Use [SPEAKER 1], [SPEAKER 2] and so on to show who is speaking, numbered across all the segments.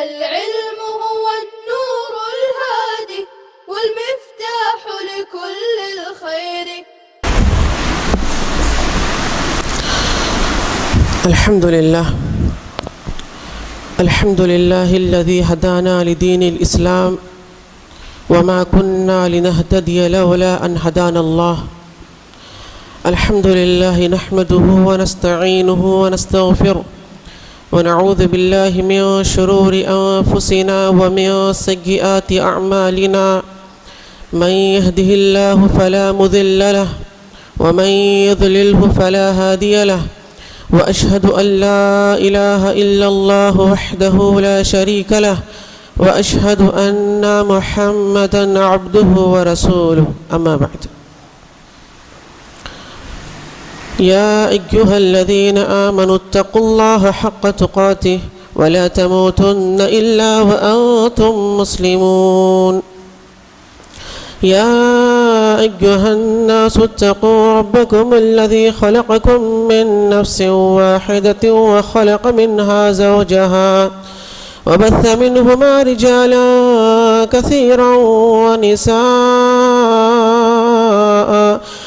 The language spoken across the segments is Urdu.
[SPEAKER 1] العلم هو النور الهادي والمفتاح لكل الخير.
[SPEAKER 2] الحمد لله الذي هدانا لدين الإسلام وما كنا لنهتدي لولا أن هدانا الله. الحمد لله نحمده ونستعينه ونستغفره ونعوذ بالله من شرور أنفسنا ومن سيئات أعمالنا. من يهده الله فلا مضل له ومن يضلله فلا هادي له. وأشهد أن لا إله إلا الله وحده لا شريك له وأشهد أن محمدا عبده ورسوله. أما بعد، يا أيها الذين آمنوا اتقوا الله حق تقاته ولا تموتن إلا وأنتم مسلمون. يا أيها الناس اتقوا ربكم الذي خلقكم من نفس واحدة وخلق منها زوجها وبث منهما رجالا كثيرا ونساء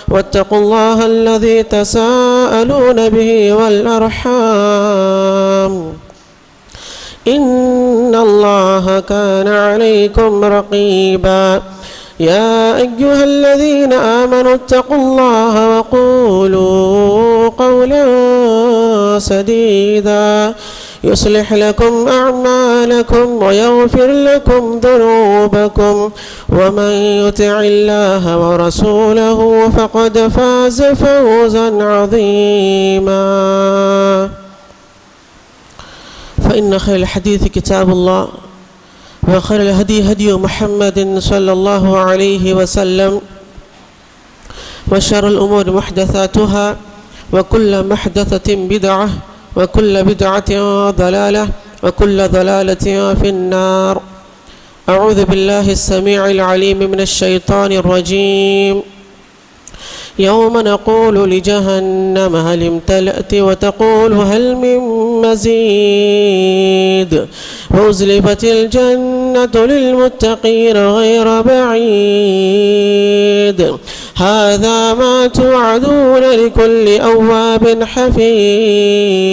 [SPEAKER 2] واتقوا الله الذي تساءلون به والأرحام إن الله كان عليكم رقيبا. يا أيها الذين آمنوا اتقوا الله وقولوا قولا سديدا يصلح لكم أعمالكم ويغفر لكم ذنوبكم ومن يطع الله ورسوله فقد فاز فوزا عظيما. فإن خير الحديث كتاب الله وخير الهدي هدي محمد صلى الله عليه وسلم وشر الأمور محدثاتها وكل محدثة بدعة وكل بدعة ضلالة وكل ضلالة في النار. أعوذ بالله السميع العليم من الشيطان الرجيم. يوم نقول لجهنم هل امتلأت وتقول هل من مزيد وأزلفت الجنة للمتقين غير بعيد هذا ما توعدون لكل أواب حفيظ.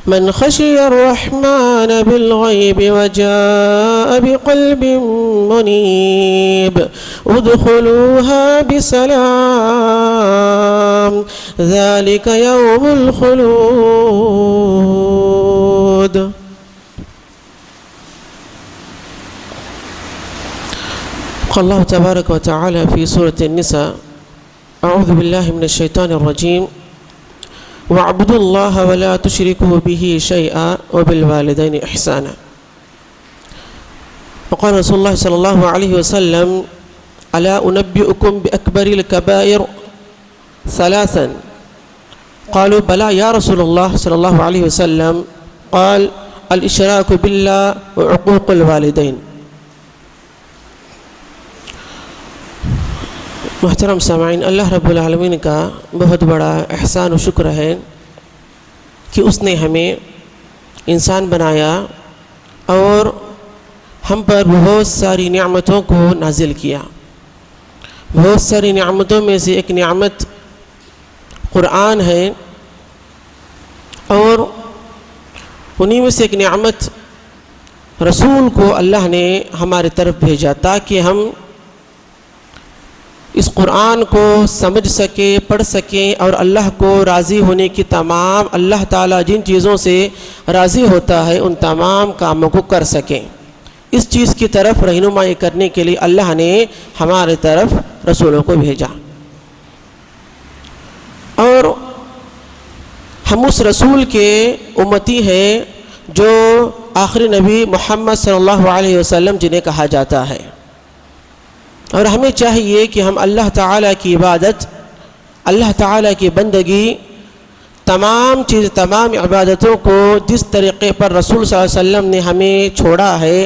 [SPEAKER 2] من خشي الرحمن بالغيب وجاء بقلب منيب ادخلوها بسلام ذلك يوم الخلود. قال الله تبارك وتعالى في سورة النساء: أعوذ بالله من الشيطان الرجيم وَاعْبُدُوا اللَّهَ وَلَا تُشْرِكُوا بِهِ شَيْئًا وَبِالْوَالِدَيْنِ إِحْسَانًا. وقال رسول الله صلى الله عليه وسلم: ألا أنبئكم بأكبر الكبائر ثلاثا؟ قالوا بلى يا رسول الله صلى الله عليه وسلم. قال: الإشراك بالله وعقوق الوالدين. محترم سامعین، اللہ رب العالمین کا بہت بڑا احسان و شکر ہے کہ اس نے ہمیں انسان بنایا اور ہم پر بہت ساری نعمتوں کو نازل کیا. بہت ساری نعمتوں میں سے ایک نعمت قرآن ہے اور انہی میں سے ایک نعمت رسول کو اللہ نے ہمارے طرف بھیجا تاکہ ہم اس قرآن کو سمجھ سکیں، پڑھ سکیں اور اللہ کو راضی ہونے کی تمام، اللہ تعالیٰ جن چیزوں سے راضی ہوتا ہے ان تمام کاموں کو کر سکیں. اس چیز کی طرف رہنمائی کرنے کے لیے اللہ نے ہمارے طرف رسولوں کو بھیجا اور ہم اس رسول کے امتی ہیں جو آخری نبی محمد صلی اللہ علیہ وسلم جنہیں کہا جاتا ہے. اور ہمیں چاہیے کہ ہم اللہ تعالیٰ کی عبادت، اللہ تعالیٰ کی بندگی، تمام عبادتوں کو جس طریقے پر رسول صلی اللہ علیہ وسلم نے ہمیں چھوڑا ہے،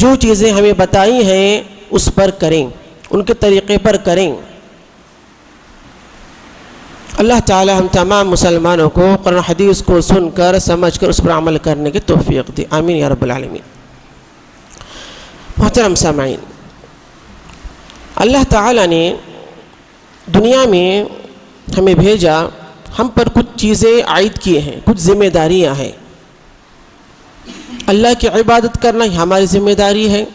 [SPEAKER 2] جو چیزیں ہمیں بتائی ہیں اس پر کریں، ان کے طریقے پر کریں. اللہ تعالی ہم تمام مسلمانوں کو قرآن حدیث کو سن کر سمجھ کر اس پر عمل کرنے کی توفیق دے، آمین یا رب العالمین۔ محترم سامعین، اللہ تعالی نے دنیا میں ہمیں بھیجا، ہم پر کچھ چیزیں عائد کی ہیں، کچھ ذمہ داریاں ہیں۔ اللہ کی عبادت کرنا ہماری ذمہ داری ہے،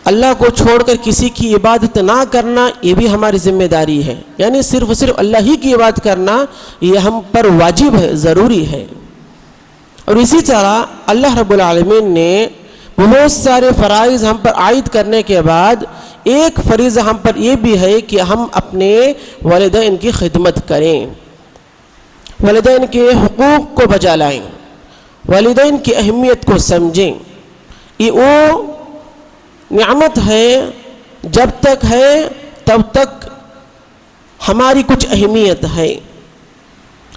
[SPEAKER 2] اللہ کو چھوڑ کر کسی کی عبادت نہ کرنا یہ بھی ہماری ذمہ داری ہے، یعنی صرف اللہ ہی کی عبادت کرنا یہ ہم پر واجب ہے، ضروری ہے۔ اور اسی طرح اللہ رب العالمین نے بہت سارے فرائض ہم پر عائد کرنے کے بعد ایک فریضہ ہم پر یہ بھی ہے کہ ہم اپنے والدین کی خدمت کریں، والدین کے حقوق کو بجا لائیں، والدین کی اہمیت کو سمجھیں۔ یہ وہ نعمت ہے، جب تک ہے تب تک ہماری کچھ اہمیت ہے،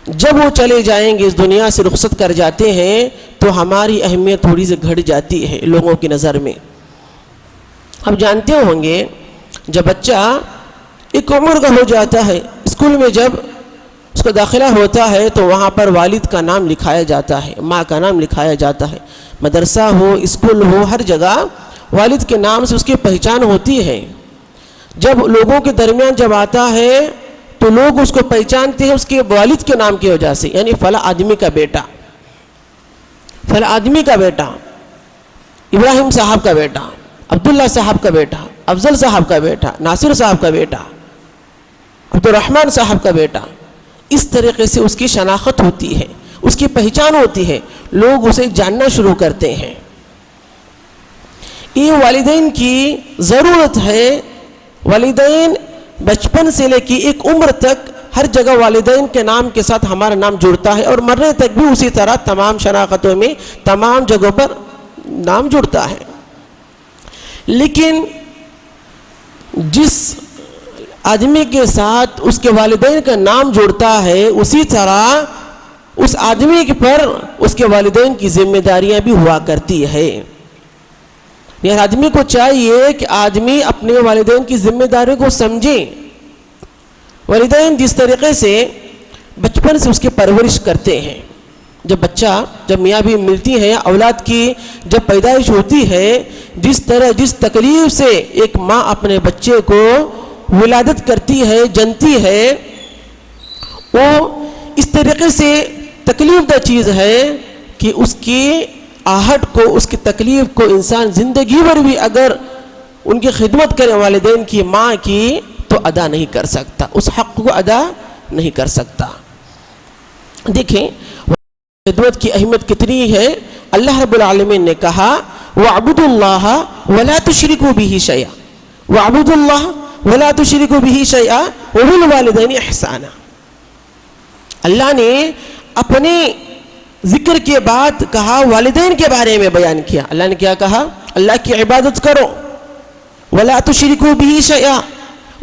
[SPEAKER 2] جب وہ چلے جائیں گے، اس دنیا سے رخصت کر جاتے ہیں تو ہماری اہمیت تھوڑی سی گھٹ جاتی ہے لوگوں کی نظر میں۔ آپ جانتے ہوں گے جب بچہ ایک عمر کا ہو جاتا ہے، اسکول میں جب اس کا داخلہ ہوتا ہے تو وہاں پر والد کا نام لکھایا جاتا ہے، ماں کا نام لکھایا جاتا ہے، مدرسہ ہو، اسکول ہو، ہر جگہ والد کے نام سے اس کی پہچان ہوتی ہے۔ جب لوگوں کے درمیان جب آتا ہے تو لوگ اس کو پہچانتے ہیں اس کے والد کے نام کی وجہ سے، یعنی فلاں آدمی کا بیٹا، فلاں آدمی کا بیٹا، ابراہیم صاحب کا بیٹا، عبداللہ صاحب کا بیٹا، افضل صاحب کا بیٹا، ناصر صاحب کا بیٹا، عبد الرحمن صاحب کا بیٹا۔ اس طریقے سے اس کی شناخت ہوتی ہے، اس کی پہچان ہوتی ہے، لوگ اسے جاننا شروع کرتے ہیں۔ یہ والدین کی ضرورت ہے۔ والدین بچپن سے لے کے ایک عمر تک ہر جگہ والدین کے نام کے ساتھ ہمارا نام جڑتا ہے، اور مرنے تک بھی اسی طرح تمام شناختوں میں تمام جگہوں پر نام جڑتا ہے۔ لیکن جس آدمی کے ساتھ اس کے والدین کا نام جڑتا ہے، اسی طرح اس آدمی پر اس کے والدین کی ذمہ داریاں بھی ہوا کرتی ہے۔ یعنی آدمی کو چاہیے کہ آدمی اپنے والدین کی ذمہ داریوں کو سمجھے۔ والدین جس طریقے سے بچپن سے اس کی پرورش کرتے ہیں، جب میاں بھی ملتی ہیں، اولاد کی جب پیدائش ہوتی ہے، جس تکلیف سے ایک ماں اپنے بچے کو ولادت کرتی ہے، جنتی ہے، وہ اس طریقے سے تکلیف دہ چیز ہے کہ اس کی آہٹ کو، اس کی تکلیف کو انسان زندگی بھر بھی اگر ان کی خدمت کرے والدین کی، ماں کی، تو ادا نہیں کر سکتا، اس حق کو ادا نہیں کر سکتا۔ دیکھیں خدمت کی اہمیت کتنی ہے۔ اللہ رب العالمین نے کہا وَاعْبُدُوا اللَّهَ وَلَا تُشْرِكُوا بِهِ شَيْئًا، وَاعْبُدُوا اللَّهَ وَلَا تُشْرِكُوا بِهِ شَيْئًا وَبِالْوَالِدَيْنِ إِحْسَانًا۔ اللہ نے اپنے ذکر کے بعد کہا، والدین کے بارے میں بیان کیا۔ اللہ نے کیا کہا؟ اللہ کی عبادت کرو، وَلَا تُشْرِكُوا بِهِ شَيْئًا،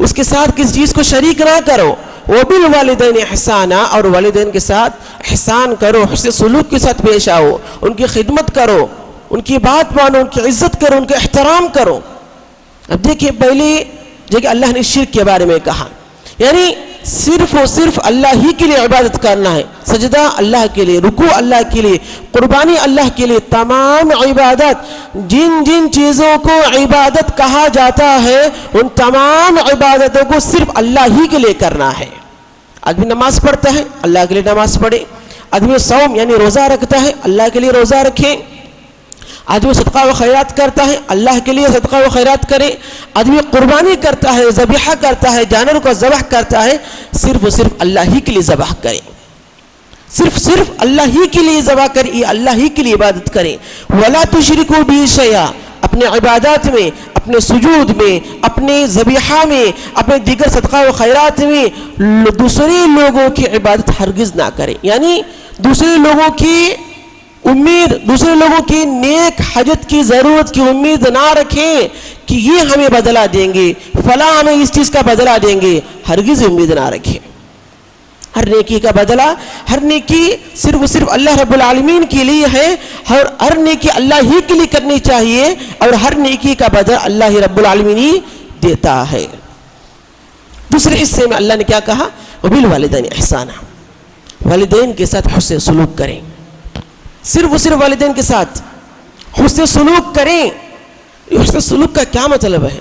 [SPEAKER 2] اس کے ساتھ کسی چیز کو شریک نہ کرو، وَبِالْوَالِدَيْنِ إِحْسَانًا، اور والدین کے ساتھ احسان کرو، حسن سلوک کے ساتھ پیش آؤ، ان کی خدمت کرو، ان کی بات مانو، ان کی عزت کرو، ان کا احترام کرو۔ اب دیکھیں پہلے جگہ اللہ نے شرک کے بارے میں کہا، یعنی صرف اور صرف اللہ ہی کے لیے عبادت کرنا ہے، سجدہ اللہ کے لیے، رکوع اللہ کے لیے، قربانی اللہ کے لیے، تمام عبادت جن جن چیزوں کو عبادت کہا جاتا ہے ان تمام عبادتوں کو صرف اللہ ہی کے لیے کرنا ہے۔ آدمی نماز پڑھتا ہے، اللہ کے لیے نماز پڑھے، آدمی صوم یعنی روزہ رکھتا ہے، اللہ کے لیے روزہ رکھے، آدمی صدقہ و خیرات کرتا ہے، اللہ کے لیے صدقہ و خیرات کرے، آدمی قربانی کرتا ہے، ذبیحہ کرتا ہے، جانور کو ذبح کرتا ہے، صرف و صرف اللہ ہی کے لیے ذبح کرے، صرف اللہ ہی کے لیے ذبح کرے، اللہ ہی کے لیے عبادت کرے۔ وَلَا تُشْرِكُوا بِهِ شَيْئًا، اپنے عبادات میں، اپنے سجود میں، اپنے ذبیحہ میں، اپنے دیگر صدقہ و خیرات میں دوسرے لوگوں کی عبادت ہرگز نہ کرے، یعنی دوسرے لوگوں کی امید، دوسرے لوگوں کی نیک حاجت کی ضرورت کی امید نہ رکھیں کہ یہ ہمیں بدلہ دیں گے، فلاں ہمیں اس چیز کا بدلہ دیں گے، ہرگز امید نہ رکھیں۔ ہر نیکی کا بدلہ، ہر نیکی صرف اللہ رب العالمین کے لیے ہے، ہر نیکی اللہ ہی کے لیے کرنی چاہیے، اور ہر نیکی کا بدلہ اللہ رب العالمین ہی دیتا ہے۔ دوسرے حصے میں اللہ نے کیا کہا؟ وبالوالدین احسانا، والدین کے ساتھ حسن سلوک کریں، صرف والدین کے ساتھ حسن سلوک کریں۔ حسن سلوک کا کیا مطلب ہے؟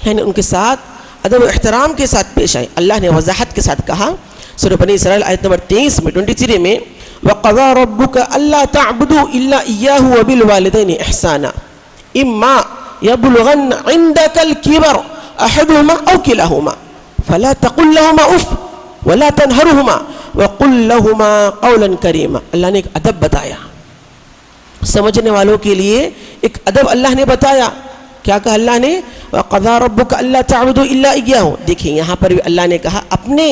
[SPEAKER 2] یعنی ان کے ساتھ ادب و احترام کے ساتھ پیش آئیں۔ اللہ نے وضاحت کے ساتھ کہا سورہ بنی اسرائیل آیت نمبر 23 میں 23 میں وَقَضَى رَبُّكَ أَلَّا تَعْبُدُوا إِلَّا إِيَّاهُ وَبِالْوَالِدَيْنِ إِحْسَانًا إِمَّا يَبْلُغَنَّ عِندَكَ الْكِبَرَ أَحَدُهُمَا أَوْ كِلَاهُمَا فَلَا تَقُل لَّهُمَا أُفٍّ وَلَا تَنْهَرْهُمَا وَقُل لَّهُمَا قَوْلًا كَرِيمًا۔ اللہ نے ایک ادب بتایا، سمجھنے والوں کے لیے ایک ادب اللہ نے بتایا۔ کیا کہا اللہ نے؟ وَقَضَى رَبُّكَ أَلَّا تَعْبُدُوا إِلَّا إِيَّاهُ۔ دیکھیں یہاں پر بھی اللہ نے کہا، اپنے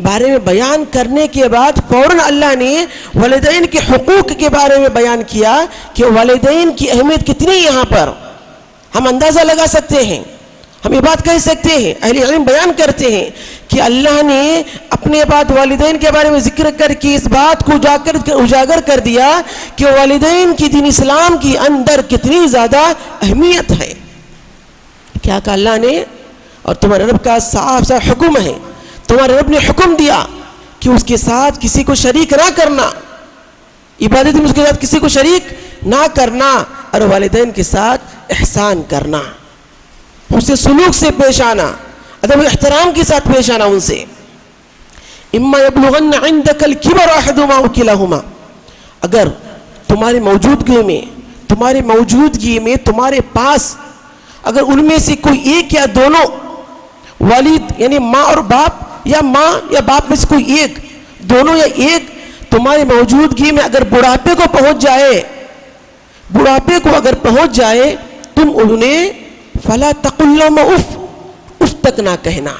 [SPEAKER 2] بارے میں بیان کرنے کے بعد فوراً اللہ نے والدین کے حقوق کے بارے میں بیان کیا کہ والدین کی اہمیت کتنی یہاں پر ہم اندازہ لگا سکتے ہیں، ہم یہ بات کہہ سکتے ہیں، اہل علم بیان کرتے ہیں کہ اللہ نے اپنے بعد والدین کے بارے میں ذکر کر کے اس بات کو اجاگر کر دیا کہ والدین کی دین اسلام کی اندر کتنی زیادہ اہمیت ہے۔ کیا کہا اللہ نے؟ اور تمہارے رب کا صاف حکم ہے، تمہارے رب نے حکم دیا کہ اس کے ساتھ کسی کو شریک نہ کرنا، عبادت میں اس کے ساتھ کسی کو شریک نہ کرنا، اور والدین کے ساتھ احسان کرنا، اس سے سلوک سے پیش آنا، ادب و احترام کے ساتھ پیش آنا ان سے۔ اما یبلغن عندک الکبر احدہما او کلاہما، اگر تمہاری موجودگی میں تمہارے پاس اگر ان میں سے کوئی ایک یا دونوں، والد یعنی ماں اور باپ، یا ماں یا باپ میں سے کوئی ایک، دونوں یا ایک تمہاری موجودگی میں اگر بڑھاپے کو پہنچ جائے تم انہیں فلا تقل لهما اف تک نہ کہنا،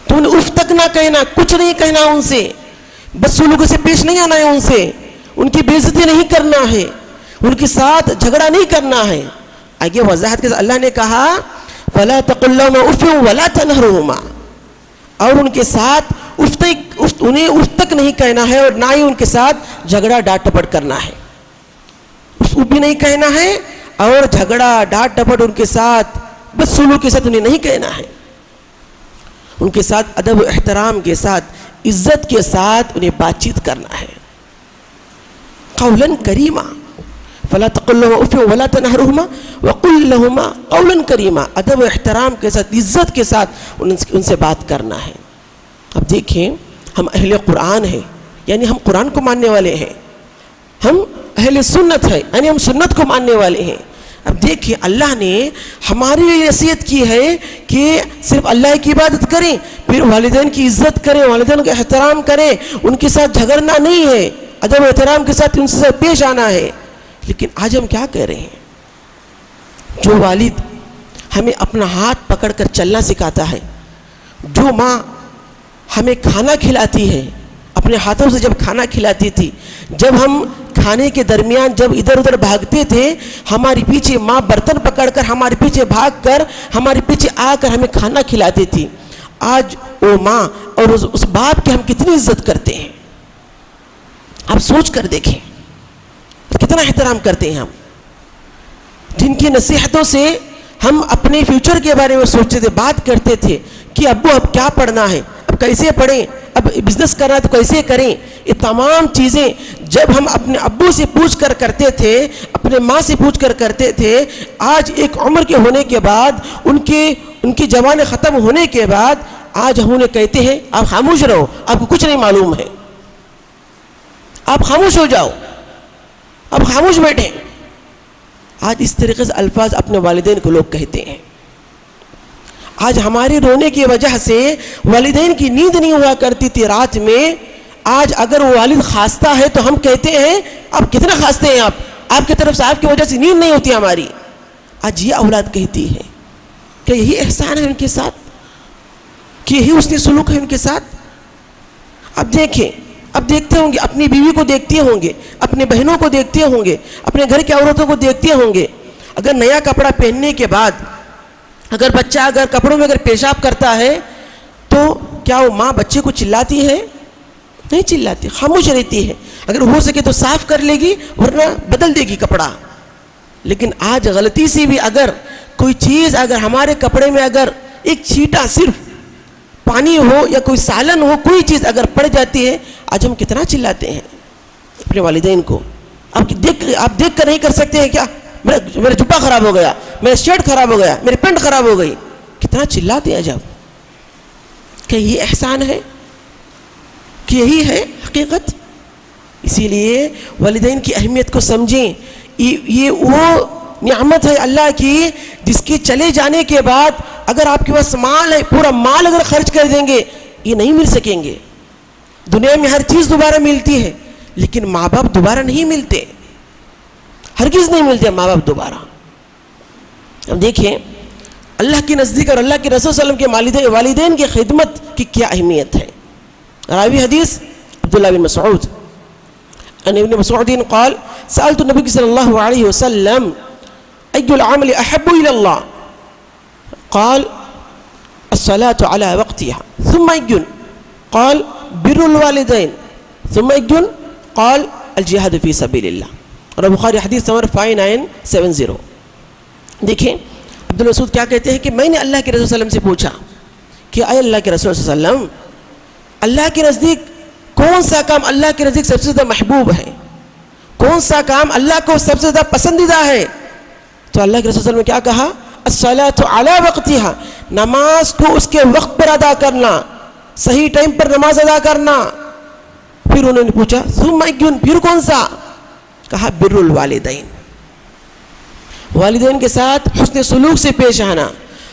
[SPEAKER 2] تم نے اف تک نہ کہنا، کچھ نہیں کہنا ان سے، بس سلوک سے پیش نہیں آنا ہے ان سے، ان کی بے عزتی نہیں کرنا ہے، ان کے ساتھ جھگڑا نہیں کرنا ہے۔ آگے وضاحت کے ساتھ اللہ نے کہا فلا تقل لهما اف ولا تنهرهما، اور ان کے ساتھ انہیں اف تک نہیں کہنا ہے، اور نہ ہی ان کے ساتھ جھگڑا ڈانٹ ٹپٹ کرنا ہے، اف بھی نہیں کہنا ہے، اور جھگڑا ڈانٹ ٹپٹ ان کے ساتھ بس سلوک کے ساتھ انہیں نہیں کہنا ہے، ان کے ساتھ ادب و احترام کے ساتھ عزت کے ساتھ انہیں بات چیت کرنا ہے۔ قولا کریما، فلا تقل لهما اف ولا تنهرهما وقل لهما قولا کریما، ادب و احترام کے ساتھ عزت کے ساتھ ان سے بات کرنا ہے۔ اب دیکھیں ہم اہل قرآن ہیں، یعنی ہم قرآن کو ماننے والے ہیں، ہم اہل سنت ہے، یعنی ہم سنت کو ماننے والے ہیں۔ اب دیکھیں اللہ نے ہماری نصیحت کی ہے کہ صرف اللہ کی عبادت کریں، پھر والدین کی عزت کریں، والدین کا احترام کریں، ان کے ساتھ جھگڑنا نہیں ہے، ادب و احترام کے ساتھ ان سے پیش آنا ہے۔ لیکن آج ہم کیا کہہ رہے ہیں؟ جو والد ہمیں اپنا ہاتھ پکڑ کر چلنا سکھاتا ہے، جو ماں ہمیں کھانا کھلاتی ہے، اپنے ہاتھوں سے جب کھانا کھلاتی تھی، جب ہم کھانے کے درمیان جب ادھر ادھر بھاگتے تھے، ہمارے پیچھے ماں برتن پکڑ کر ہمارے پیچھے بھاگ کر ہمارے پیچھے آ کر ہمیں کھانا کھلاتی تھی، آج وہ ماں اور اس باپ کی ہم کتنی عزت کرتے ہیں، آپ سوچ کر دیکھیں کتنا احترام کرتے ہیں ہم، جن کی نصیحتوں سے ہم اپنے فیوچر کے بارے میں سوچتے تھے، بات کرتے تھے کہ ابو اب کیا پڑھنا ہے، اب کیسے پڑھیں، اب بزنس کرنا ہے تو کیسے کریں، یہ تمام چیزیں جب ہم اپنے ابو سے پوچھ کر کرتے تھے، اپنے ماں سے پوچھ کر کرتے تھے، آج ایک عمر کے ہونے کے بعد ان کی جوانی ختم ہونے کے بعد آج ہم انہیں کہتے ہیں آپ خاموش رہو، آپ کو کچھ نہیں معلوم ہے، آپ خاموش ہو جاؤ، اب خاموش بیٹھیں۔ آج اس طریقے سے الفاظ اپنے والدین کو لوگ کہتے ہیں۔ آج ہمارے رونے کی وجہ سے والدین کی نیند نہیں ہوا کرتی تھی رات میں، آج اگر وہ والد خاصتا ہے تو ہم کہتے ہیں آپ کتنا خاصتے ہیں، آپ کی طرف سے آپ کی وجہ سے نیند نہیں ہوتی ہماری۔ آج یہ اولاد کہتی ہے کہ یہی احسان ہے ان کے ساتھ، کہ یہی حسن سلوک ہے ان کے ساتھ۔ اب دیکھیں، اب دیکھتے ہوں گے، اپنی بیوی کو دیکھتے ہوں گے، اپنے بہنوں کو دیکھتے ہوں گے، اپنے گھر کی عورتوں کو دیکھتے ہوں گے، اگر نیا کپڑا پہننے کے بعد اگر بچہ اگر کپڑوں میں اگر پیشاب کرتا ہے تو کیا وہ ماں بچے کو چلاتی ہے؟ نہیں چلاتی، خاموش رہتی ہے، اگر ہو سکے تو صاف کر لے گی ورنہ بدل دے گی کپڑا۔ لیکن آج غلطی سے بھی اگر کوئی چیز اگر ہمارے کپڑے میں اگر ایک چھینٹا صرف پانی ہو یا کوئی سالن ہو، کوئی چیز اگر پڑ جاتی ہے، آج ہم کتنا چلاتے ہیں اپنے والدین کو. آپ دیکھ کر نہیں کر سکتے ہیں کیا؟ میرا جبہ خراب ہو گیا، میرا شرٹ خراب ہو گیا، میری پینٹ خراب ہو گئی، کتنا چلاتے ہیں جب. کہ یہ احسان ہے؟ کہ یہی ہے حقیقت؟ اسی لیے والدین کی اہمیت کو سمجھیں. یہ وہ نعمت ہے اللہ کی جس کے چلے جانے کے بعد اگر آپ کے پاس مال ہے، پورا مال اگر خرچ کر دیں گے یہ نہیں مل سکیں گے. دنیا میں ہر چیز دوبارہ ملتی ہے لیکن ماں باپ دوبارہ نہیں ملتے، ہرگز نہیں ملتے ماں باپ دوبارہ. اب دیکھیں اللہ کے نزدیک اور اللہ کے رسول صلی اللہ علیہ وسلم کے والدین کی خدمت کی کیا اہمیت ہے. راوی حدیث عبداللہ بن مسعود ان ابن مسعود قال سألت النبي صلى الله عليه وسلم أي العمل أحب إلى الله قال الصلاة على وقتها ثم أي قال بر الوالدين ثم أي قال الجهاد في سبيل الله. اور بخاری حدیث نمبر 5970. دیکھیں عبداللہ مسعود کیا کہتے ہیں کہ میں نے اللہ کے رسول صلی اللہ علیہ وسلم سے پوچھا کہ اے اللہ کے رسول صلی اللہ علیہ وسلم، اللہ کے نزدیک کون سا کام اللہ کے نزدیک سب سے زیادہ محبوب ہے، کون سا کام اللہ کو سب سے زیادہ پسندیدہ ہے؟ تو اللہ کے رسول صلی اللہ علیہ وسلم نے کیا کہا؟ الصلاۃ علی وقتها، نماز کو اس کے وقت پر ادا کرنا، صحیح ٹائم پر نماز ادا کرنا. پھر انہوں نے پوچھا ثم ایون، پھر کون سا؟ کہا بر الوالدین، والدین کے ساتھ حسن سلوک سے پیش آنا،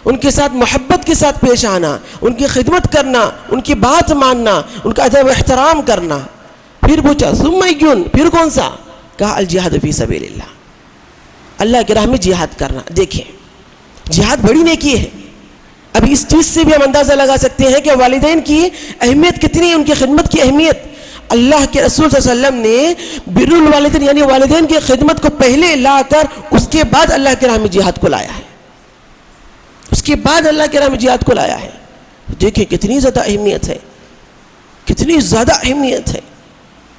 [SPEAKER 2] ان کے ساتھ محبت کے ساتھ پیش آنا، ان کی خدمت کرنا، ان کی بات ماننا، ان کا ادب و احترام کرنا. پھر پوچھا ثم ایون، پھر کون سا؟ کہا الجہاد فی سبیل اللہ، اللہ کی راہ میں جہاد کرنا. دیکھیں جہاد بڑی نیکی ہے. اب اس چیز سے بھی ہم اندازہ لگا سکتے ہیں کہ والدین کی اہمیت کتنی ہے، ان کی خدمت کی اہمیت. اللہ کے رسول صلی اللہ علیہ وسلم نے بر الوالدین یعنی والدین کی خدمت کو پہلے لا کر اس کے بعد اللہ کے راہ میں جہاد کو لایا ہے، اس کے بعد اللہ کے راہ میں جہاد کو لایا ہے. دیکھیں کتنی زیادہ اہمیت ہے، کتنی زیادہ اہمیت ہے.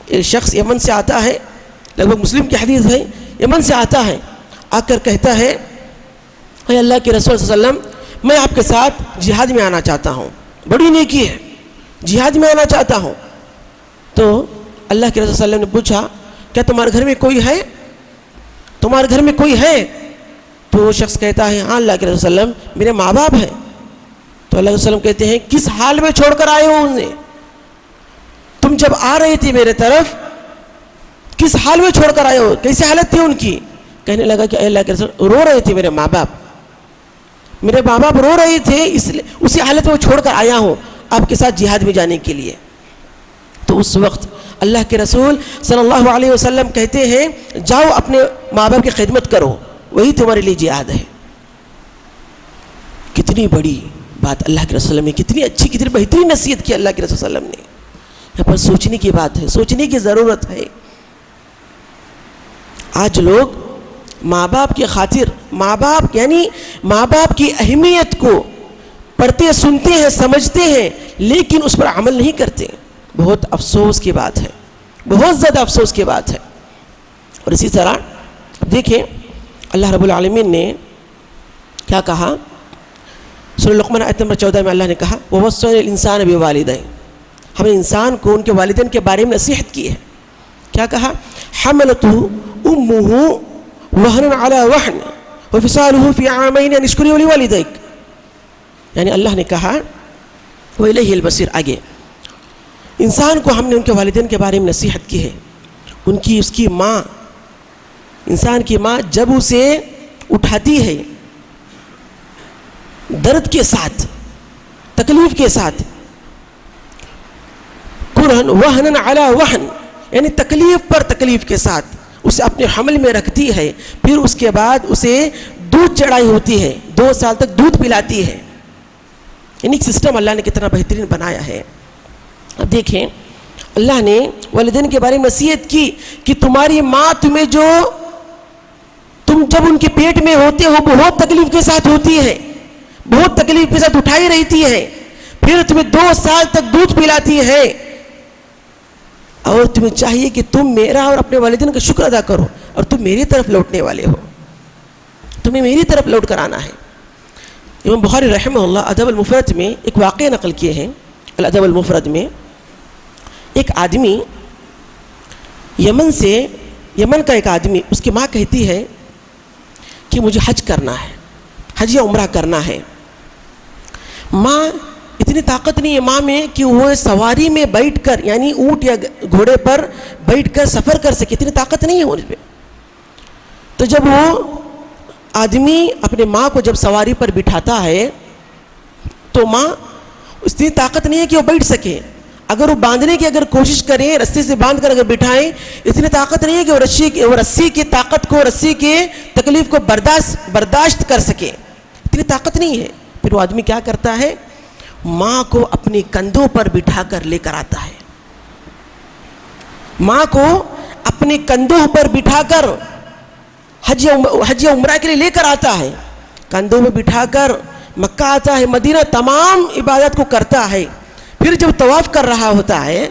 [SPEAKER 2] ایک شخص یمن سے آتا ہے، لگ بھگ مسلم کی حدیث ہے، یمن سے آتا ہے، آ کر کہتا ہے اے اللہ کے رسول صلی اللہ علیہ وسلم، میں آپ کے ساتھ جہاد میں آنا چاہتا ہوں، بڑی نیکی ہے، جہاد میں آنا چاہتا ہوں. تو اللہ کے رسول صلی اللہ علیہ وسلم نے پوچھا کیا تمہارے گھر میں کوئی ہے؟ تمہارے گھر میں کوئی ہے؟ تو وہ شخص کہتا ہے ہاں اللہ کے رسول صلی اللہ علیہ وسلم، میرے ماں باپ ہیں. تو اللہ کے رسول کہتے ہیں کس حال میں چھوڑ کر آئے ہو انہیں؟ تم جب آ رہے تھے میرے طرف کس حال میں چھوڑ کر آئے ہو، کیسی حالت تھی ان کی؟ کہنے لگا کہ اے اللہ کے رسول رو رہے تھے میرے ماں باپ رو رہے تھے، اس لیے اسی حالت میں چھوڑ کر آیا ہوں آپ کے ساتھ جہاد میں جانے کے لیے. تو اس وقت اللہ کے رسول صلی اللہ علیہ وسلم کہتے ہیں جاؤ اپنے ماں باپ کی خدمت کرو، وہی تمہارے لیے جہاد ہے. کتنی بڑی بات اللہ کے رسول نے، کتنی اچھی کتنی بہترین نصیحت کی اللہ کے رسول صلی اللہ علیہ وسلم نے. یہاں پر سوچنے کی بات ہے، سوچنے کی ضرورت ہے. آج لوگ ماں باپ کی خاطر ماں باپ کی اہمیت کو پڑھتے سنتے ہیں، سمجھتے ہیں، لیکن اس پر عمل نہیں کرتے. بہت افسوس کی بات ہے، بہت زیادہ افسوس کی بات ہے. اور اسی طرح دیکھیں اللہ رب العالمین نے کیا کہا سورہ لقمان آیت نمبر 14 میں اللہ نے کہا وَوَصَّيْنَا الْإِنسَانَ بِوَالِدَيْهِ، ہم نے انسان کو ان کے والدین کے بارے میں نصیحت کی ہے. کیا کہا؟ حَمَلَتْهُ أُمُّهُ وَهْنًا عَلَى وَهْنٍ وَفِصَالُهُ فِي عَامَيْنِ أَنِ اشْكُرْ لِي وَلِوَالِدَيْكَ. یعنی اللہ نے کہا وَإِلَيْهِ الْمَصِيرُ. آگے انسان کو ہم نے ان کے والدین کے بارے میں نصیحت کی ہے. اس کی ماں، انسان کی ماں جب اسے اٹھاتی ہے درد کے ساتھ، تکلیف کے ساتھ، کرہن وہن علی وہن یعنی تکلیف پر تکلیف کے ساتھ اسے اپنے حمل میں رکھتی ہے، پھر اس کے بعد اسے دودھ چڑھائی ہوتی ہے، 2 سال تک دودھ پلاتی ہے. یعنی سسٹم اللہ نے کتنا بہترین بنایا ہے. اب دیکھیں اللہ نے والدین کے بارے میں نصیحت کی کہ تمہاری ماں تم جب ان کے پیٹ میں ہوتے ہو بہت تکلیف کے ساتھ ہوتی ہے، بہت تکلیف کے ساتھ اٹھائی رہتی ہے، پھر تمہیں 2 سال تک دودھ پلاتی ہے، اور تمہیں چاہیے کہ تم میرا اور اپنے والدین کا شکر ادا کرو، اور تم میری طرف لوٹنے والے ہو، تمہیں میری طرف لوٹ کر آنا ہے. امام بخاری رحمہ اللہ ادب المفرد میں ایک واقعہ نقل کیے ہیں. الادب المفرد میں ایک آدمی یمن کا ایک آدمی، اس کی ماں کہتی ہے کہ مجھے حج کرنا ہے، حج یا عمرہ کرنا ہے. ماں اتنی طاقت نہیں ہے ماں میں کہ وہ سواری میں بیٹھ کر، یعنی اونٹ یا گھوڑے پر بیٹھ کر سفر کر سکے، اتنی طاقت نہیں ہے اس پہ. تو جب وہ آدمی اپنے ماں کو جب سواری پر بٹھاتا ہے تو ماں اتنی طاقت نہیں ہے کہ وہ بیٹھ سکے. اگر وہ باندھنے کی اگر کوشش کریں، رسی سے باندھ کر اگر بٹھائیں، اتنی طاقت نہیں ہے کہ وہ رسی کی طاقت کو، رسی کے تکلیف کو برداشت کر سکے، اتنی طاقت نہیں ہے. پھر وہ آدمی کیا کرتا ہے، ماں کو اپنے کندھوں پر بٹھا کر لے کر آتا ہے. ماں کو اپنے کندھوں پر بٹھا کر حج یا عمرہ کے لیے لے کر آتا ہے. کندھوں میں بٹھا کر مکہ آتا ہے، مدینہ تمام عبادت کو کرتا ہے. پھر جب طواف کر رہا ہوتا ہے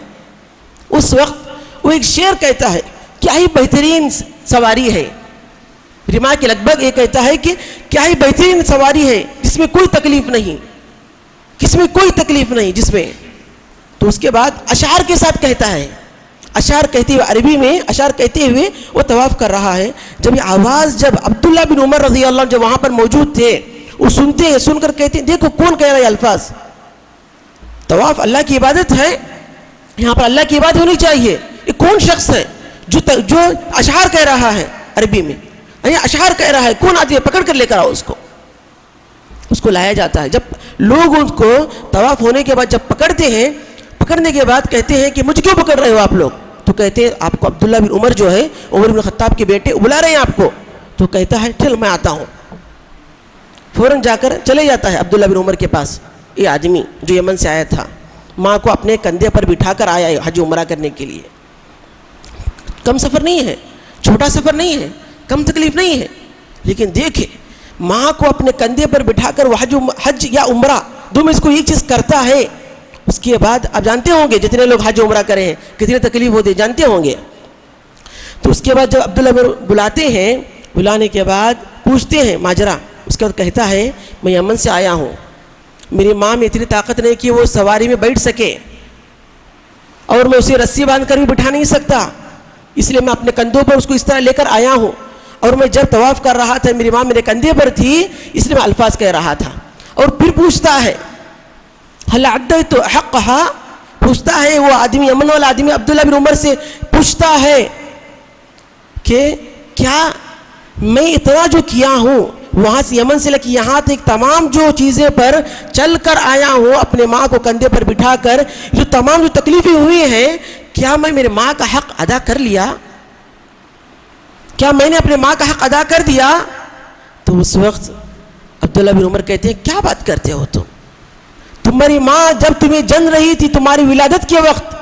[SPEAKER 2] اس وقت وہ ایک شعر کہتا ہے، کیا ہی بہترین سواری ہے. رما کے لگ بھگ یہ کہتا ہے کہ کیا ہی بہترین سواری ہے جس میں کوئی تکلیف نہیں، کس میں کوئی تکلیف نہیں جس میں. تو اس کے بعد اشعار کے ساتھ کہتا ہے، اشعار کہتے ہوئے، عربی میں اشعار کہتے ہوئے وہ طواف کر رہا ہے. جب یہ آواز، جب عبداللہ بن عمر رضی اللہ عنہ جب وہاں پر موجود تھے، وہ سنتے ہیں، سن کر کہتے ہیں دیکھو کون کہہ رہا ہے یہ الفاظ. طواف اللہ کی عبادت ہے، یہاں پر اللہ کی عبادت ہونی چاہیے. یہ کون شخص ہے جو اشعار کہہ رہا ہے عربی میں، یعنی اشعار کہہ رہا ہے؟ کون آدمی؟ پکڑ کر لے کر آؤ اس کو لایا جاتا ہے. جب لوگ ان کو طواف ہونے کے بعد جب پکڑتے ہیں، پکڑنے کے بعد کہتے ہیں کہ مجھے کیوں پکڑ رہے ہو آپ لوگ؟ تو کہتے ہیں آپ کو عبداللہ بن عمر جو ہے، عمر بن خطاب کے بیٹے، بلا رہے ہیں آپ کو. تو کہتا ہے چل میں آتا ہوں. فوراً جا کر چلے جاتا ہے عبداللہ بن عمر کے پاس. یہ آدمی جو یمن سے آیا تھا، ماں کو اپنے کندھے پر بٹھا کر آیا ہے حج عمرہ کرنے کے لیے. کم سفر نہیں ہے، چھوٹا سفر نہیں ہے، کم تکلیف نہیں ہے. لیکن دیکھیں ماں کو اپنے کندھے پر بٹھا کر وہ حج یا عمرہ دونوں اس کو ایک چیز کرتا ہے. اس کے بعد آپ جانتے ہوں گے جتنے لوگ حج عمرہ کریں ہیں کتنی تکلیف ہوتی ہے، جانتے ہوں گے. تو اس کے بعد جب عبداللہ بلاتے ہیں، بلانے کے بعد پوچھتے ہیں ماجرا. اس کے بعد کہتا ہے میں یمن سے آیا ہوں، میری ماں میں اتنی طاقت نہیں کہ وہ سواری میں بیٹھ سکے، اور میں اسے رسی باندھ کر بھی بٹھا نہیں سکتا، اس لیے میں اپنے کندھوں پر اس کو اس طرح لے کر آیا ہوں. اور میں جب طواف کر رہا تھا میری ماں میرے کندھے پر تھی، اس لیے میں الفاظ کہہ رہا تھا. اور پھر پوچھتا ہے ہل عدیت حقھا، پوچھتا ہے وہ آدمی، یمن والا آدمی عبداللہ بن عمر سے پوچھتا ہے کہ کیا میں اتنا جو کیا ہوں وہاں سے یمن سے لے کے یہاں تک تمام جو چیزیں پر چل کر آیا ہوں اپنے ماں کو کندھے پر بٹھا کر، جو تمام جو تکلیفیں ہوئی ہیں، کیا میں میرے ماں کا حق ادا کر لیا؟ کیا میں نے اپنے ماں کا حق ادا کر دیا؟ تو اس وقت عبداللہ بن عمر کہتے ہیں کیا بات کرتے ہو تمہاری ماں جب تمہیں جن رہی تھی، تمہاری ولادت کے وقت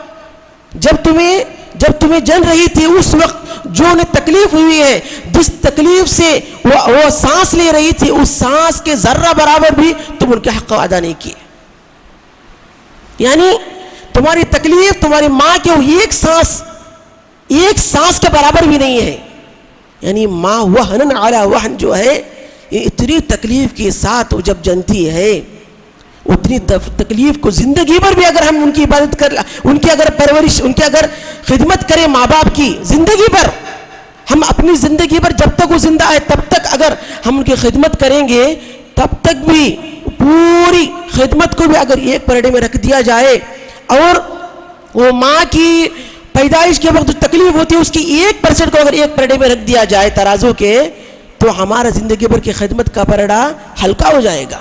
[SPEAKER 2] جب تمہیں جن رہی تھی، اس وقت جو انہیں تکلیف ہوئی ہے، جس تکلیف سے وہ سانس لے رہی تھی، اس سانس کے ذرہ برابر بھی تم ان کے حق ادا نہیں کیے. یعنی تمہاری تکلیف تمہاری ماں کے ایک سانس کے برابر بھی نہیں ہے. یعنی ماں وہن علی وہن جو ہے، یہ اتنی تکلیف کے ساتھ وہ جب جنتی ہے، اتنی تکلیف کو زندگی بھر بھی اگر ہم ان کی عبادت کر، ان کی اگر پرورش، ان کی اگر خدمت کریں، ماں باپ کی زندگی بھر، ہم اپنی زندگی بھر جب تک وہ زندہ ہے تب تک اگر ہم ان کی خدمت کریں گے، تب تک بھی پوری خدمت کو بھی اگر ایک پرڑے میں رکھ دیا جائے، اور وہ ماں کی پیدائش کے وقت جو تکلیف ہوتی ہے اس کی 1% کو اگر ایک پرڑے میں رکھ دیا جائے ترازو کے، تو ہمارا زندگی بھر کی خدمت کا پرڑا ہلکا ہو جائے گا.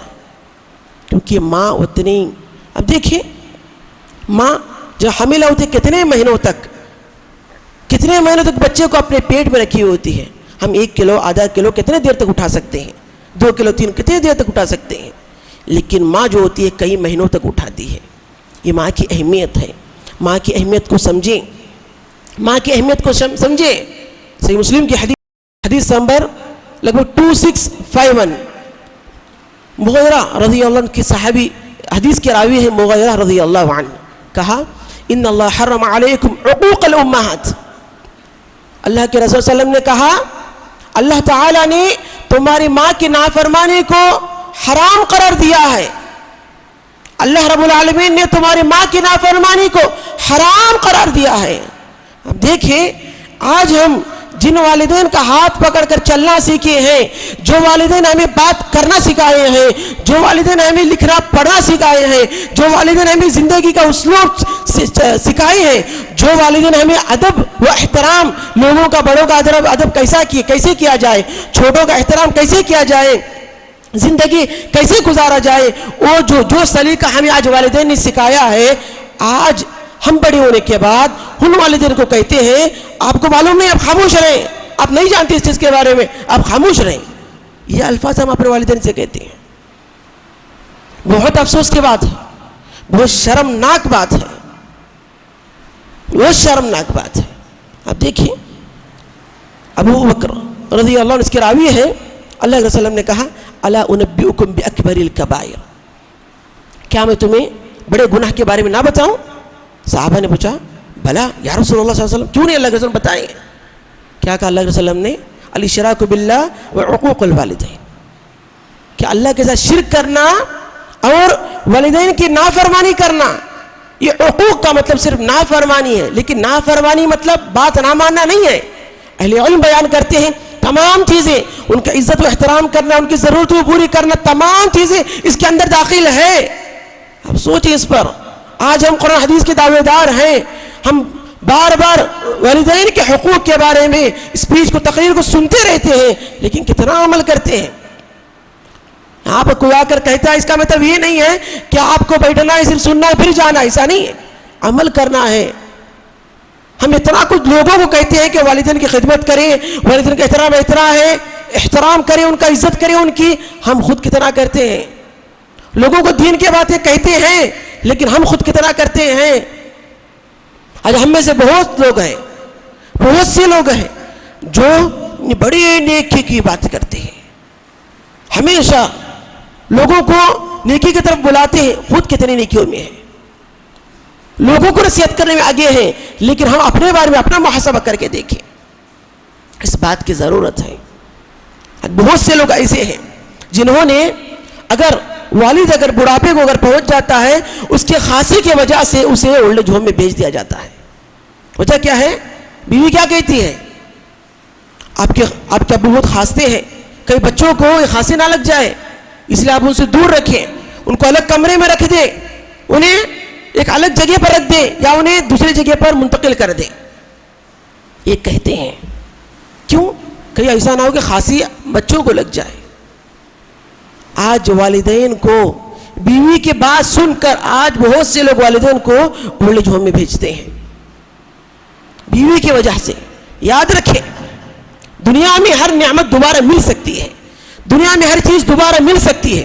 [SPEAKER 2] کیونکہ ماں اتنی، اب دیکھیں ماں جو حاملہ ہوتی ہے کتنے مہینوں تک بچے کو اپنے پیٹ میں رکھی ہوتی ہے. ہم 1 کلو آدھا کلو کتنے دیر تک اٹھا سکتے ہیں، 2 کلو 3 کتنے دیر تک اٹھا سکتے ہیں، لیکن ماں جو ہوتی ہے کئی مہینوں تک اٹھاتی ہے. یہ ماں کی اہمیت ہے. ماں کی اہمیت کو سمجھیں، ماں کی اہمیت کو سمجھیں. صحیح مسلم کی حدیث نمبر لگ بھگ 2651، مغیرہ رضی اللہ عنہ کی صحابی حدیث کے راوی ہے مغیرہ رضی اللہ عنہ، کہا ان اللہ حرم علیکم عقوق الامہات. اللہ کے رسول صلی اللہ علیہ وسلم نے کہا اللہ تعالیٰ نے تمہاری ماں کی نافرمانی کو حرام قرار دیا ہے. اللہ رب العالمین نے تمہاری ماں کی نافرمانی کو حرام قرار دیا ہے. اب دیکھیں آج ہم جن والدین کا ہاتھ پکڑ کر چلنا سیکھے ہیں، جو والدین ہمیں بات کرنا سکھائے ہیں، جو والدین ہمیں لکھنا پڑھنا سکھائے ہیں، جو والدین ہمیں زندگی کا اسلوب سکھائے ہیں، جو والدین ہمیں ادب و احترام، لوگوں کا بڑوں کا ادب کیسے کیا جائے، چھوٹوں کا احترام کیسے کیا جائے، زندگی کیسے گزارا جائے، وہ جو سلیقہ ہمیں آج والدین نے سکھایا ہے، آج ہم بڑے ہونے کے بعد ان والدین کو کہتے ہیں آپ کو معلوم نہیں، آپ خاموش رہیں، آپ نہیں جانتے اس چیز کے بارے میں، آپ خاموش رہیں. یہ الفاظ ہم اپنے والدین سے کہتے ہیں. بہت افسوس کی بات ہے، بہت شرمناک بات ہے، بہت شرمناک بات ہے. اب دیکھیں ابو بکر رضی اللہ عنہ اس کے راوی ہے، اللہ علیہ وسلم نے کہا الا انبئکم باکبر الکبائر، کیا میں تمہیں بڑے گناہ کے بارے میں نہ بتاؤں؟ صحابہ نے پوچھا بھلا یا رسول اللہ صلی اللہ علیہ وسلم، کیوں نہیں اللہ کے رسول بتائیں؟ کیا کہا اللہ کے وسلم نے؟ الاشراک باللہ وعقوق الوالدین، کہ اللہ کے ساتھ شرک کرنا اور والدین کی نافرمانی کرنا. یہ عقوق کا مطلب صرف نافرمانی ہے، لیکن نافرمانی مطلب بات نہ ماننا نہیں ہے. اہل علم بیان کرتے ہیں تمام چیزیں، ان کا عزت و احترام کرنا، ان کی ضرورتوں کو پوری کرنا، تمام چیزیں اس کے اندر داخل ہے. اب سوچیں اس پر. آج ہم قرآن حدیث کے دعوے دار ہیں، ہم بار بار والدین کے حقوق کے بارے میں اسپیچ کو، تقریر کو سنتے رہتے ہیں، لیکن کتنا عمل کرتے ہیں؟ آپ کوئی آ کر کہتا ہے اس کا مطلب یہ نہیں ہے کہ آپ کو بیٹھنا ہے، صرف سننا ہے پھر جانا ہے، ایسا نہیں ہے، عمل کرنا ہے. ہم اتنا کچھ لوگوں کو کہتے ہیں کہ والدین کی خدمت کریں، والدین کا احترام کریں، ان کا عزت کریں ان کی. ہم خود کتنا کرتے ہیں؟ لوگوں کو دین کی باتیں کہتے ہیں، لیکن ہم خود کتنا کرتے ہیں؟ آج ہم میں سے بہت لوگ ہیں، بہت سے لوگ ہیں جو بڑی نیکی کی بات کرتے ہیں، ہمیشہ لوگوں کو نیکی کی طرف بلاتے ہیں، خود کتنی نیکیوں میں ہیں، لوگوں کو نصیحت کرنے میں آگے ہیں، لیکن ہم اپنے بارے میں اپنا محاسبہ کر کے دیکھیں. اس بات کی ضرورت ہے. بہت سے لوگ ایسے ہیں جنہوں نے والد اگر بڑھاپے کو پہنچ جاتا ہے، اس کے خاصی کی وجہ سے اسے اولڈ ایج ہوم میں بھیج دیا جاتا ہے. وجہ کیا ہے؟ بیوی کیا کہتی ہے؟ آپ کے ابو بہت کھانستے ہیں، کئی بچوں کو کھانسی نہ لگ جائے، اس لیے آپ ان سے دور رکھیں، ان کو الگ کمرے میں رکھ دیں، انہیں ایک الگ جگہ پر رکھ دیں یا انہیں دوسری جگہ پر منتقل کر دیں. یہ کہتے ہیں کیوں؟ کہیں ایسا نہ ہو کہ کھانسی بچوں کو لگ جائے. آج والدین کو بیوی کی بات سن کر آج بہت سے لوگ والدین کو اولڈ ایج ہوم میں بھیجتے ہیں بیوی کی وجہ سے. یاد رکھیں دنیا میں ہر نعمت دوبارہ مل سکتی ہے، دنیا میں ہر چیز دوبارہ مل سکتی ہے.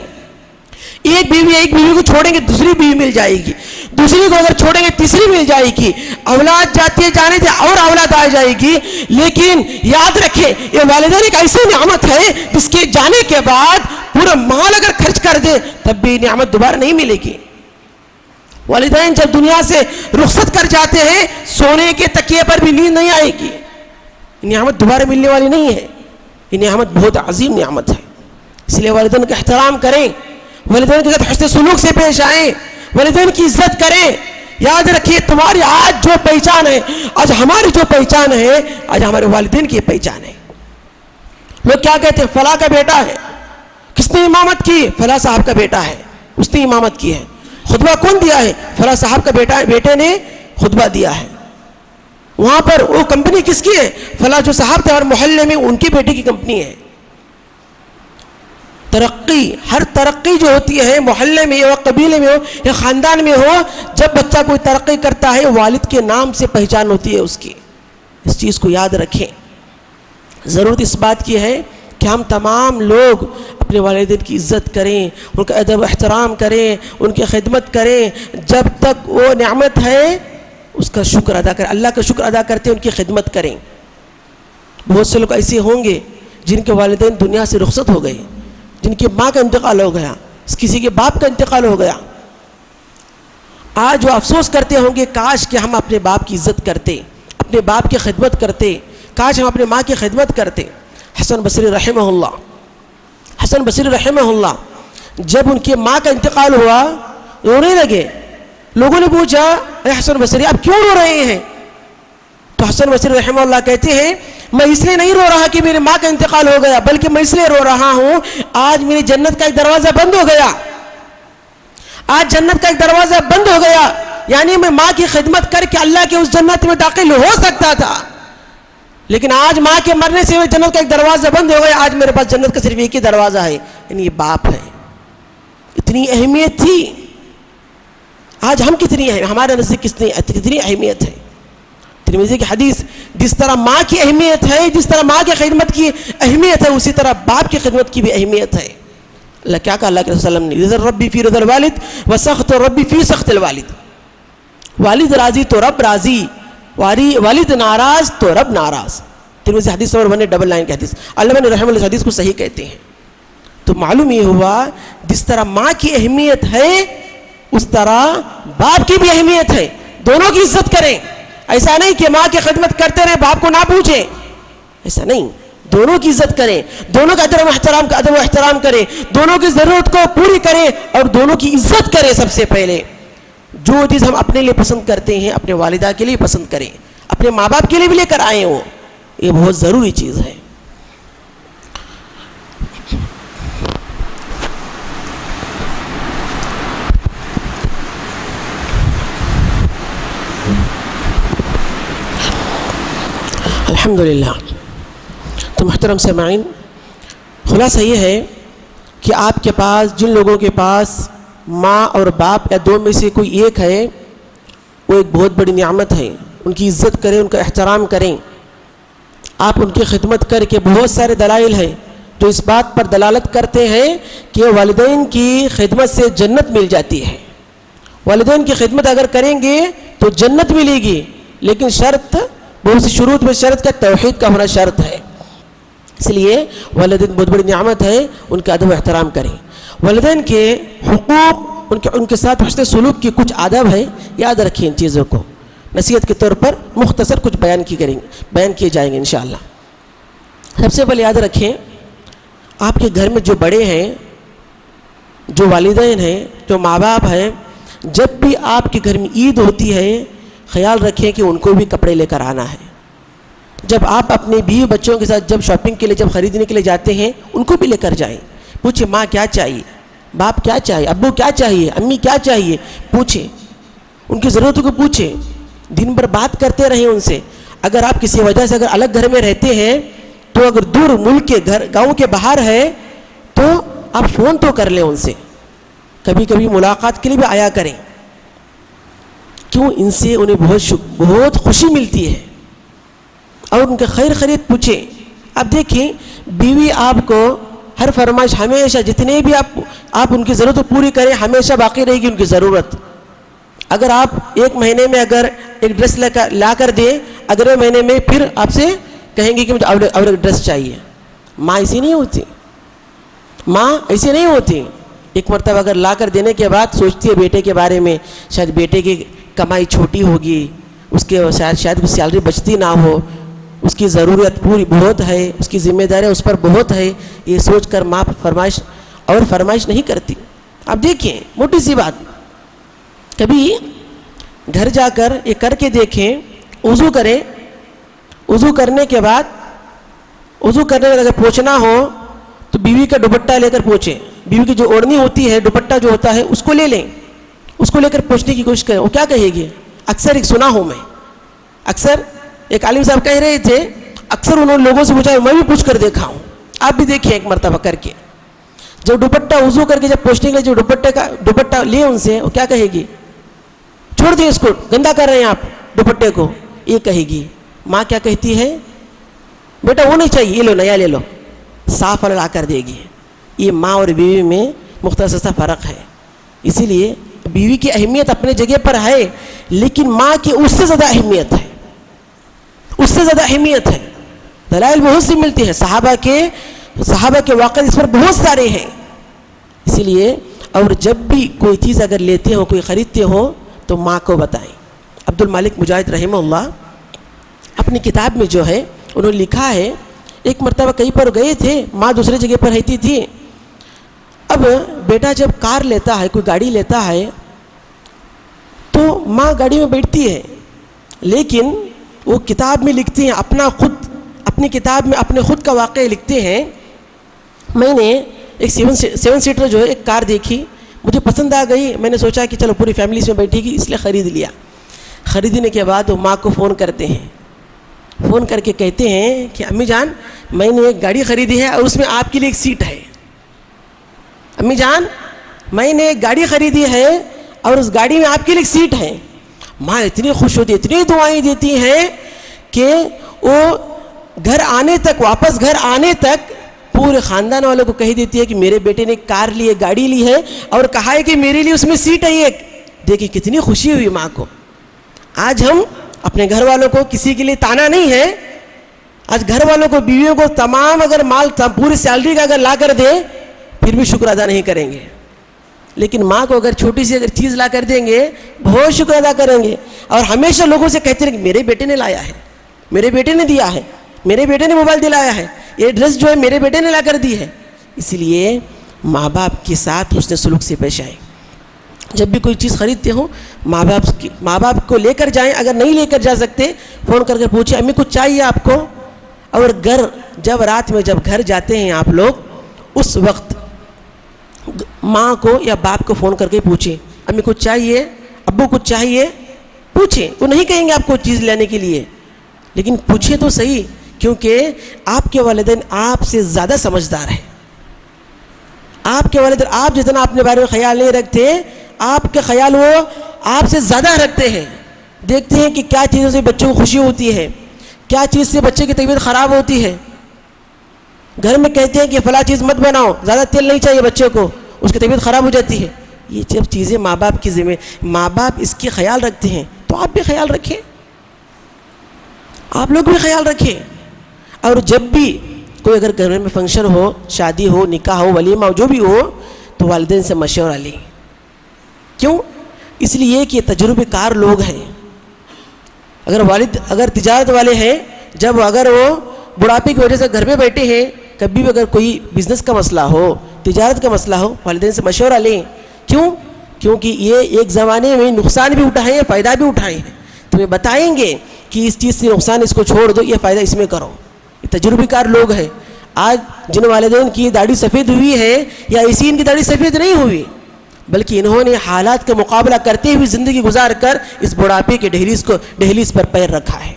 [SPEAKER 2] ایک بیوی کو چھوڑیں گے دوسری بیوی مل جائے گی، دوسری کو اگر چھوڑیں گے تیسری مل جائے گی، اولاد جاتی ہے جانے دے اور اولاد آ جائے گی. لیکن یاد رکھیں یہ والدین ایک ایسی نعمت ہے جس کے جانے کے بعد پورا مال اگر خرچ کر دے تب بھی نعمت دوبارہ نہیں ملے گی. والدین جب دنیا سے رخصت کر جاتے ہیں سونے کے تکیے پر بھی نیند نہیں آئے گی. نعمت دوبارہ ملنے والی نہیں ہے، یہ نعمت بہت عظیم نعمت ہے. اس لیے والدین کا احترام کریں، والدین کے ساتھ حسن سلوک سے پیش آئیں، والدین کی عزت کریں. یاد رکھیے تمہاری آج جو پہچان ہے، آج ہماری جو پہچان ہے، آج ہمارے والدین کی پہچان ہے. لوگ کیا کہتے ہیں؟ فلاں کا بیٹا ہے. کس نے امامت کی؟ فلاں صاحب کا بیٹا ہے، اس نے امامت کی ہے. خطبہ کون دیا ہے؟ فلاں صاحب کا بیٹے نے خطبہ دیا ہے. وہاں پر وہ کمپنی کس کی ہے؟ فلاں جو صاحب تھے اور محلے میں ان کی بیٹے کی کمپنی ہے. ترقی، ہر ترقی جو ہوتی ہے محلے میں ہو، قبیلے میں ہو یا خاندان میں ہو، جب بچہ کوئی ترقی کرتا ہے والد کے نام سے پہچان ہوتی ہے اس کی. اس چیز کو یاد رکھیں. ضرورت اس بات کی ہے کہ ہم تمام لوگ اپنے والدین کی عزت کریں، ان کا ادب احترام کریں، ان کی خدمت کریں. جب تک وہ نعمت ہے اس کا شکر ادا کریں، اللہ کا شکر ادا کرتے ان کی خدمت کریں. بہت سے لوگ ایسے ہوں گے جن کے والدین دنیا سے رخصت ہو گئے، جن کی ماں کا انتقال ہو گیا، کسی کے باپ کا انتقال ہو گیا. آج وہ افسوس کرتے ہوں گے کاش کہ ہم اپنے باپ کی عزت کرتے، اپنے باپ کی خدمت کرتے، کاش ہم اپنے ماں کی خدمت کرتے. حسن بصری رحمہ اللہ جب ان کی ماں کا انتقال ہوا رونے لگے. لوگوں نے پوچھا اے حسن بصری آپ کیوں رو رہے ہیں؟ تو حسن بصری رحمہ اللہ کہتے ہیں میں اس لیے نہیں رو رہا کہ میری ماں کا انتقال ہو گیا، بلکہ میں اس لیے رو رہا ہوں آج میری جنت کا ایک دروازہ بند ہو گیا. آج جنت کا ایک دروازہ بند ہو گیا، یعنی میں ماں کی خدمت کر کے اللہ کے اس جنت میں داخل ہو سکتا تھا، لیکن آج ماں کے مرنے سے جنت کا ایک دروازہ بند ہو گیا. آج میرے پاس جنت کا صرف ایک ہی دروازہ ہے، یعنی یہ باپ ہے. اتنی اہمیت تھی. آج ہم کتنی ہیں، ہمارے نزدیک کتنی اہمیت ہے. ترمذی کی حدیث، جس طرح ماں کی اہمیت ہے، جس طرح ماں کی خدمت کی اہمیت ہے، اسی طرح باپ کی خدمت کی بھی اہمیت ہے. اللہ کیا کہا اللہ کے رسول نے، رضا ربی فی رضا الوالد و سخط ربی فی سخط الوالد. والد راضی تو رب راضی، والد ناراض تو رب ناراض. ترمذی حدیث نمبر 1999 کی حدیث. علامہ رحمہ اللہ اس حدیث کو صحیح کہتے ہیں. تو معلوم یہ ہوا جس طرح ماں کی اہمیت ہے اس طرح باپ کی بھی اہمیت ہے. دونوں کی عزت کریں. ایسا نہیں کہ ماں کی خدمت کرتے رہے باپ کو نہ پوچھیں، ایسا نہیں. دونوں کی عزت کریں، دونوں کا ادب و احترام کریں، دونوں کی ضرورت کو پوری کریں اور دونوں کی عزت کریں. سب سے پہلے جو چیز ہم اپنے لیے پسند کرتے ہیں اپنے والدہ کے لیے پسند کریں، اپنے ماں باپ کے لیے بھی لے کر آئیں. وہ یہ بہت ضروری چیز ہے. الحمدللہ. تو محترم سامعین، خلاصہ یہ ہے کہ آپ کے پاس جن لوگوں کے پاس ماں اور باپ یا دو میں سے کوئی ایک ہے وہ ایک بہت بڑی نعمت ہے. ان کی عزت کریں، ان کا احترام کریں. آپ ان کی خدمت کر کے بہت سارے دلائل ہیں جو اس بات پر دلالت کرتے ہیں کہ والدین کی خدمت سے جنت مل جاتی ہے. والدین کی خدمت اگر کریں گے تو جنت ملے گی، لیکن شرط بہت سی شروط میں شرط کا توحید کا ہونا شرط ہے. اس لیے والدین بہت بڑی نعمت ہے، ان کا ادب و احترام کریں. والدین کے حقوق، ان کے ساتھ حسن سلوک کی کچھ آداب ہے، یاد رکھیں. ان چیزوں کو نصیحت کے طور پر مختصر کچھ بیان کیے جائیں گے انشاءاللہ. سب سے پہلے یاد رکھیں آپ کے گھر میں جو بڑے ہیں، جو والدین ہیں، جو ماں باپ ہیں، جب بھی آپ کے گھر میں عید ہوتی ہے خیال رکھیں کہ ان کو بھی کپڑے لے کر آنا ہے. جب آپ اپنے بیوی بچوں کے ساتھ جب شاپنگ کے لیے جب خریدنے کے لیے جاتے ہیں ان کو بھی لے کر جائیں. پوچھیں ماں کیا چاہیے، باپ کیا چاہیے، ابو کیا چاہیے، امی کیا چاہیے، پوچھیں. ان کی ضرورتوں کو پوچھیں. دن بھر بات کرتے رہیں ان سے. اگر آپ کسی وجہ سے اگر الگ گھر میں رہتے ہیں تو اگر دور ملک کے گاؤں کے باہر ہے تو آپ فون تو کر لیں ان سے. کبھی کبھی ملاقات کے لیے بھی آیا کریں. کیوں؟ ان سے انہیں بہت خوشی ملتی ہے. اور ان کے خیر خیریت پوچھیں. اب دیکھیں بیوی آپ کو ہر فرمائش ہمیشہ جتنے بھی آپ ان کی ضرورت پوری کریں ہمیشہ باقی رہے گی ان کی ضرورت. اگر آپ ایک مہینے میں اگر ایک ڈریس لا کر دیں، اگلے مہینے میں پھر آپ سے کہیں گے کہ مجھے اور ایک ڈریس چاہیے. ماں ایسی نہیں ہوتی. ماں ایسی نہیں ہوتی. ایک مرتبہ اگر لا کر دینے کے بعد سوچتی ہے بیٹے کے بارے میں، شاید بیٹے کی کمائی چھوٹی ہوگی، اس کے شاید کچھ سیلری بچتی نہ ہو، اس کی ضرورت پوری بہت ہے، اس کی ذمہ داری اس پر بہت ہے. یہ سوچ کر ماں فرمائش نہیں کرتی. اب دیکھیں موٹی سی بات، کبھی گھر جا کر یہ کر کے دیکھیں، وضو کریں. وضو کرنے کے بعد اگر پوچھنا ہو تو بیوی کا دوپٹہ لے کر پوچھیں. بیوی کی جو اوڑھنی ہوتی ہے، دوپٹہ جو ہوتا ہے اس کو لے لیں. اس کو لے کر پوچھنے کی کوشش کریں وہ کیا کہے گی. اکثر ایک سنا ہوں میں، اکثر ایک عالم صاحب کہہ رہے تھے، اکثر انہوں نے لوگوں سے پوچھا، میں بھی پوچھ کر دیکھا ہوں. آپ بھی دیکھیں ایک مرتبہ کر کے. جب دوپٹہ وضو کر کے جب پوچھنے کے لیے جو دوپٹہ لے ان سے، وہ کیا کہے گی؟ چھوڑ دیں اس کو، گندا کر رہے ہیں آپ دوپٹے کو، یہ کہے گی. ماں کیا کہتی ہے؟ بیٹا وہ نہیں چاہیے، یہ لو، نیا لے لو، صاف والا لا کر دے گی. یہ ماں اور بیوی میں مختصر سا فرق ہے. اسی لیے بیوی کی اہمیت اپنے جگہ پر ہے، لیکن ماں کی اس سے زیادہ اہمیت ہے. اس سے زیادہ اہمیت ہے. دلائل بہت سی ملتی ہے. صحابہ کے واقعات اس پر بہت سارے ہیں. اسی لیے اور جب بھی کوئی چیز اگر لیتے ہو، کوئی خریدتے ہو تو ماں کو بتائیں. عبد المالک مجاہد رحمہ اللہ اپنی کتاب میں جو ہے انہوں نے لکھا ہے، ایک مرتبہ کہیں پر گئے تھے، ماں دوسری جگہ پر رہتی تھی. اب بیٹا جب کار لیتا ہے، کوئی گاڑی لیتا ہے، تو ماں گاڑی میں بیٹھتی ہے، لیکن وہ کتاب میں لکھتے ہیں اپنی کتاب میں اپنے خود کا واقعہ لکھتے ہیں. میں نے ایک 7 سیٹر جو ہے ایک کار دیکھی، مجھے پسند آ گئی. میں نے سوچا کہ چلو پوری فیملی اس میں بیٹھے گی، اس لیے خرید لیا. خریدنے کے بعد وہ ماں کو فون کرتے ہیں، فون کر کے کہتے ہیں کہ امی جان میں نے ایک گاڑی خریدی ہے اور اس میں آپ کے لیے ایک سیٹ ہے. امی جان میں نے ایک گاڑی خریدی ہے اور اس گاڑی میں آپ کے لیے ایک سیٹ ہے. ماں اتنی خوش ہوتی ہے، اتنی دعائیں دیتی ہیں کہ وہ واپس گھر آنے تک پورے خاندان والوں کو کہہ دیتی ہے کہ میرے بیٹے نے کار لی ہے، گاڑی لی ہے اور کہا ہے کہ میرے لیے اس میں سیٹ ہے ایک. دیکھیں کتنی خوشی ہوئی ماں کو. آج ہم اپنے گھر والوں کو کسی کے لیے تانا نہیں ہے. آج گھر والوں کو، بیویوں کو تمام اگر مال پوری سیلری کا اگر لا کر دے پھر بھی شکر ادا نہیں کریں گے، لیکن ماں کو اگر چھوٹی سی اگر چیز لا کر دیں گے بہت شکر ادا کریں گے. اور ہمیشہ لوگوں سے کہتے ہیں کہ میرے بیٹے نے لایا ہے، میرے بیٹے نے دیا ہے، میرے بیٹے نے موبائل دلایا ہے، یہ ڈریس جو ہے میرے بیٹے نے لا کر دی ہے. اس لیے ماں باپ کے ساتھ حسن سلوک سے پیش آئیں. جب بھی کوئی چیز خریدتے ہوں ماں باپ کو لے کر جائیں. اگر نہیں لے کر جا سکتے فون کر کے پوچھیں امی کچھ چاہیے آپ کو. اور رات میں جب گھر جاتے ہیں آپ لوگ، اس وقت ماں کو یا باپ کو فون کر کے پوچھیں امی کچھ چاہیے، ابو کچھ چاہیے. پوچھیں، وہ نہیں کہیں گے آپ کو چیز لینے کے لیے، لیکن پوچھیں تو صحیح، کیونکہ آپ کے والدین آپ سے زیادہ سمجھدار ہیں. آپ کے والدین آپ جتنا اپنے بارے میں خیال نہیں رکھتے، آپ کے خیال وہ آپ سے زیادہ رکھتے ہیں. دیکھتے ہیں کہ کیا چیزوں سے بچوں کو خوشی ہوتی ہے، کیا چیز سے بچے کی طبیعت خراب ہوتی ہے. گھر میں کہتے ہیں کہ فلاں چیز مت بناؤ، زیادہ تیل نہیں چاہیے بچے کو، اس کی طبیعت خراب ہو جاتی ہے. یہ جب چیزیں ماں باپ کی ماں باپ اس کی خیال رکھتے ہیں تو آپ بھی خیال رکھیں، آپ لوگ بھی خیال رکھیں. اور جب بھی کوئی اگر گھر میں فنکشن ہو، شادی ہو، نکاح ہو، ولیمہ ہو، جو بھی ہو، تو والدین سے مشورہ لیں. کیوں؟ اس لیے کہ تجربے کار لوگ ہیں. اگر تجارت والے ہیں، جب اگر وہ بڑھاپے کی وجہ سے گھر میں بیٹھے ہیں، کبھی بھی اگر کوئی بزنس کا مسئلہ ہو، تجارت کا مسئلہ ہو، والدین سے مشورہ لیں. کیوں؟ کیونکہ یہ ایک زمانے میں نقصان بھی اٹھائے ہیں، فائدہ بھی اٹھائے ہیں. تمہیں بتائیں گے کہ اس چیز سے نقصان اس کو چھوڑ دو، یہ فائدہ اس میں کرو. یہ تجربے کار لوگ ہیں. آج جن والدین کی داڑھی سفید ہوئی ہے، یا اسی ان کی داڑھی سفید نہیں ہوئی، بلکہ انہوں نے حالات کا مقابلہ کرتے ہوئے زندگی گزار کر اس بڑھاپے کے دہلیز پر پیر رکھا ہے.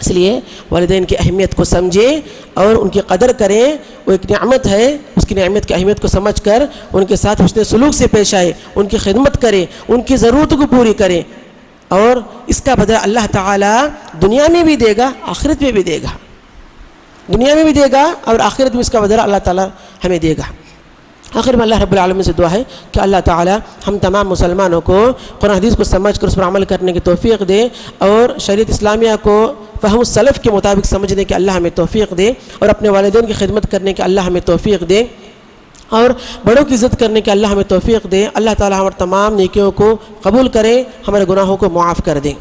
[SPEAKER 2] اس لیے والدین کی اہمیت کو سمجھیں اور ان کی قدر کریں. وہ ایک نعمت ہے، اس کی نعمت کی اہمیت کو سمجھ کر ان کے ساتھ حسن سلوک سے پیش آئے، ان کی خدمت کریں، ان کی ضرورتوں کو پوری کریں. اور اس کا بدلہ اللہ تعالیٰ دنیا میں بھی دے گا، آخرت میں بھی دے گا. دنیا میں بھی دے گا اور آخرت میں اس کا بدلہ اللہ تعالیٰ ہمیں دے گا. آخر میں اللہ رب العالمین سے دعا ہے کہ اللہ تعالیٰ ہم تمام مسلمانوں کو قرآن حدیث کو سمجھ کر اس پر عمل کرنے کی توفیق دے، اور شریعت اسلامیہ کو فہم السلف کے مطابق سمجھنے کے اللہ ہمیں توفیق دے، اور اپنے والدین کی خدمت کرنے کے اللہ ہمیں توفیق دے، اور بڑوں کی عزت کرنے کے اللہ ہمیں توفیق دے. اللہ تعالیٰ ہمارے تمام نیکیوں کو قبول کرے، ہمارے گناہوں کو معاف کر دیں.